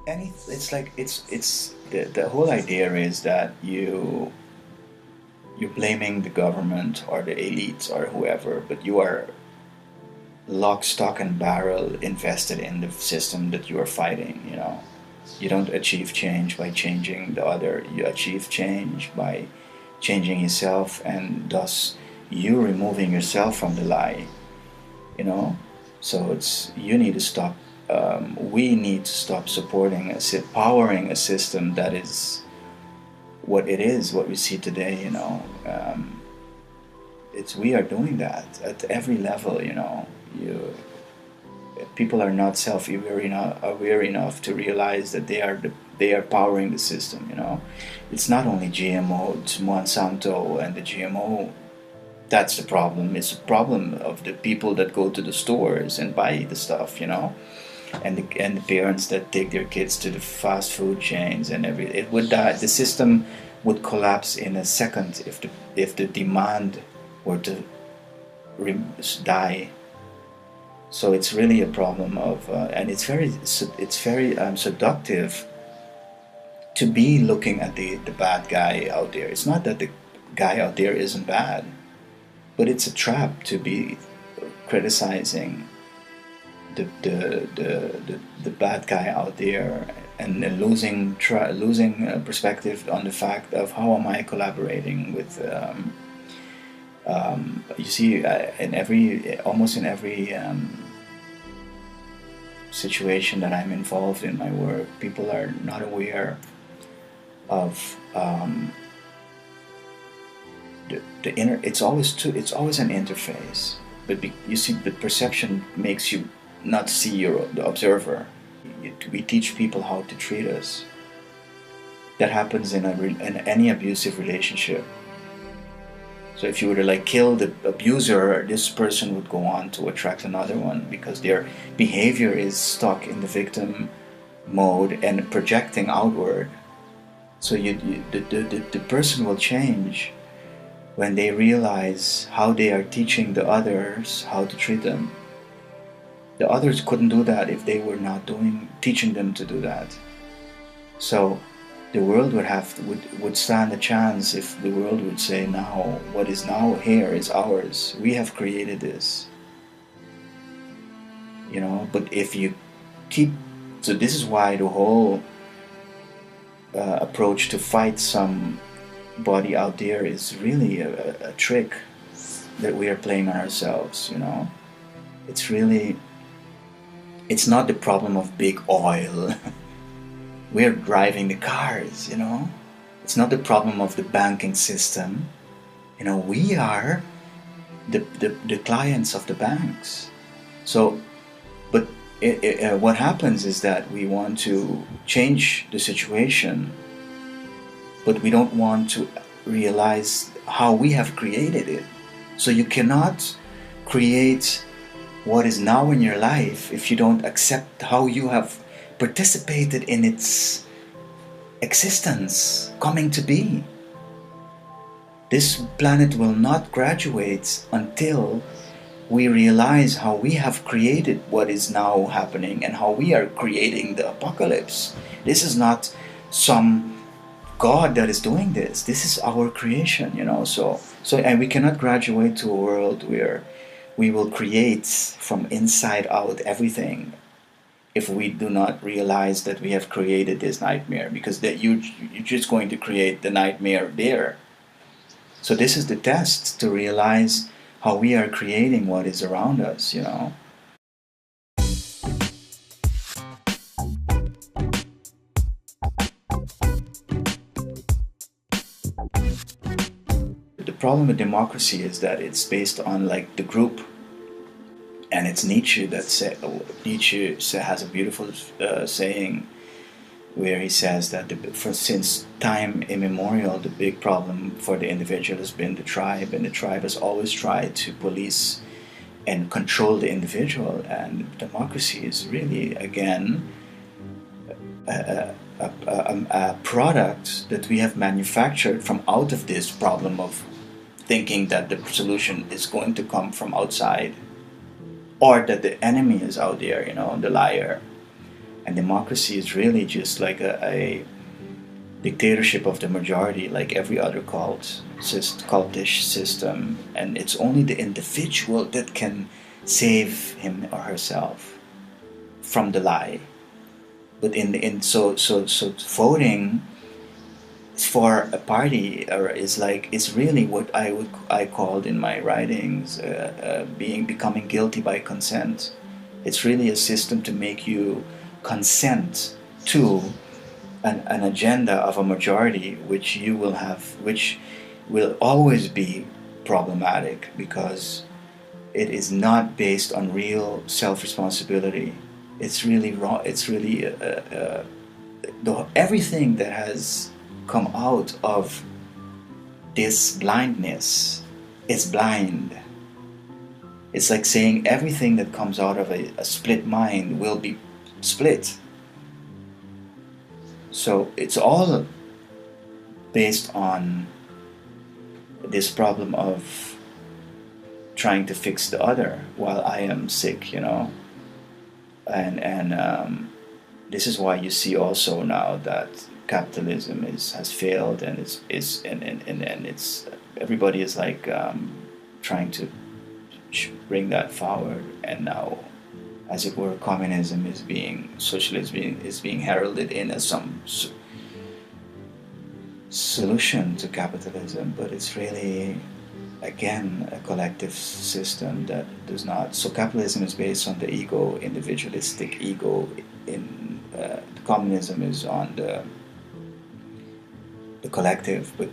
It's like it's the whole idea is that you're blaming the government or the elites or whoever, but you are lock, stock, and barrel invested in the system that you are fighting. You don't achieve change by changing the other. You achieve change by changing yourself, and thus you removing yourself from the lie. You know, so it's you need to stop. We need to stop supporting powering a system that is what it is, what we see today. It's we are doing that at every level. You people are not aware enough to realize that they are powering the system. It's not only GMO, it's Monsanto and the GMO. That's the problem. It's a problem of the people that go to the stores and buy the stuff. And the parents that take their kids to the fast food chains and it would die. The system would collapse in a second if the demand were to die. So it's really a problem of, and it's very seductive to be looking at the bad guy out there. It's not that the guy out there isn't bad, but it's a trap to be criticizing the bad guy out there and losing perspective on the fact of how am I collaborating with. You see, almost in every situation that I'm involved in my work, people are not aware of the inner. It's always an interface, but you see, the perception makes you not see the observer. We teach people how to treat us. That happens in any abusive relationship. So if you were to kill the abuser, this person would go on to attract another one because their behavior is stuck in the victim mode and projecting outward. So the person will change when they realize how they are teaching the others how to treat them. The others couldn't do that if they were not teaching them to do that. So the world would stand a chance if the world would say, now what is now here is ours. We have created this. But if you so this is why the whole approach to fight somebody out there is really a trick that we are playing on ourselves. It's not the problem of big oil. We're driving the cars. It's not the problem of the banking system. We are the clients of the banks. So, but what happens is that we want to change the situation, but we don't want to realize how we have created it. So you cannot create what is now in your life if you don't accept how you have participated in its existence, coming to be. This planet will not graduate until we realize how we have created what is now happening and how we are creating the apocalypse. This is not some God that is doing this. This is our creation, So and we cannot graduate to a world where we will create from inside out everything if we do not realize that we have created this nightmare, because that you're just going to create the nightmare there. So this is the test to realize how we are creating what is around us. The problem with democracy is that it's based on the group. And it's Nietzsche Nietzsche has a beautiful saying where he says that since time immemorial, the big problem for the individual has been the tribe, and the tribe has always tried to police and control the individual. And democracy is really, again, a product that we have manufactured from out of this problem of thinking that the solution is going to come from outside, or that the enemy is out there, the liar. And democracy is really just like a dictatorship of the majority, like every other cultish system, and it's only the individual that can save him or herself from the lie. But so voting for a party is really what I called in my writings becoming guilty by consent. It's really a system to make you consent to an agenda of a majority, which will always be problematic because it is not based on real self-responsibility. It's really wrong. It's really everything that has come out of this blindness is blind. It's like saying everything that comes out of a split mind will be split. So it's all based on this problem of trying to fix the other while I am sick, you know. And this is why you see also now that capitalism has failed, and it's everybody is like trying to bring that forward, and now, as it were, communism socialism is being heralded in as some solution to capitalism, but it's really, again, a collective system that does not. So capitalism is based on the ego, individualistic ego. Communism is on the collective, but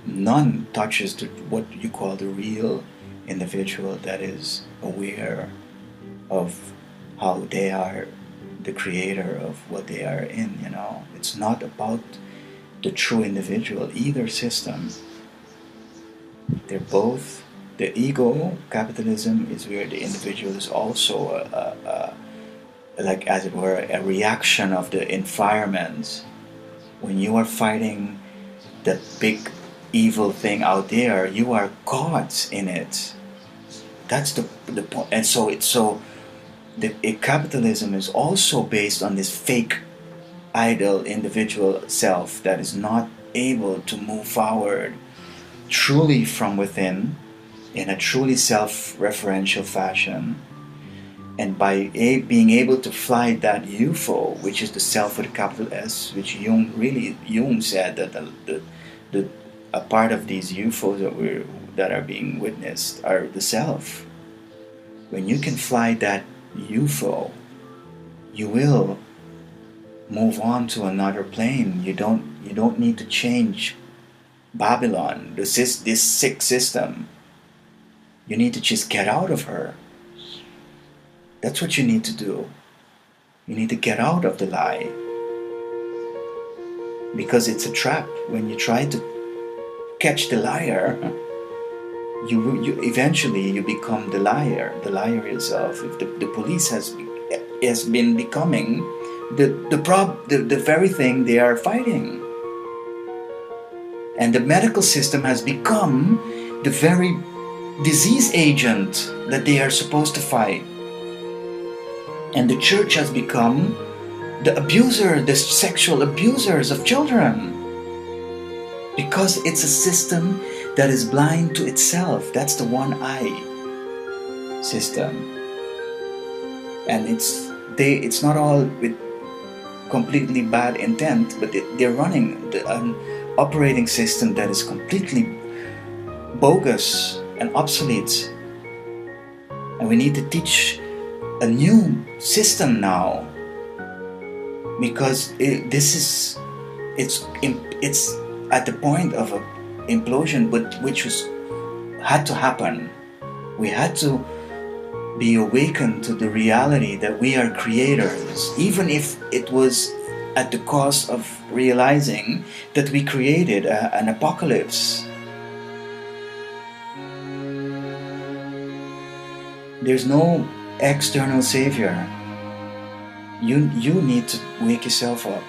none touches what you call the real individual that is aware of how they are the creator of what they are in, you know. It's not about the true individual, either system. They're both. The ego, capitalism, is where the individual is also like, as it were, a reaction of the environment. When you are fighting the big evil thing out there, you are caught in it. That's the point. And so capitalism is also based on this fake, idle individual self that is not able to move forward truly from within in a truly self-referential fashion. And by being able to fly that UFO, which is the self with a capital S, which Jung said that a part of these UFOs that are being witnessed are the self. When you can fly that UFO, you will move on to another plane. You don't need to change Babylon, this sick system. You need to just get out of her. That's what you need to do. You need to get out of the lie, because it's a trap. When you try to catch the liar, you eventually become the liar yourself. If the police has been becoming the very thing they are fighting, and the medical system has become the very disease agent that they are supposed to fight, and the church has become the sexual abusers of children, because it's a system that is blind to itself. That's the one eye system. And it's not all with completely bad intent, but they're running an operating system that is completely bogus and obsolete. And we need to teach a new system now, because it's at the point of an implosion, but which had to happen. We had to be awakened to the reality that we are creators, even if it was at the cost of realizing that we created an apocalypse. There's no external savior. You need to wake yourself up.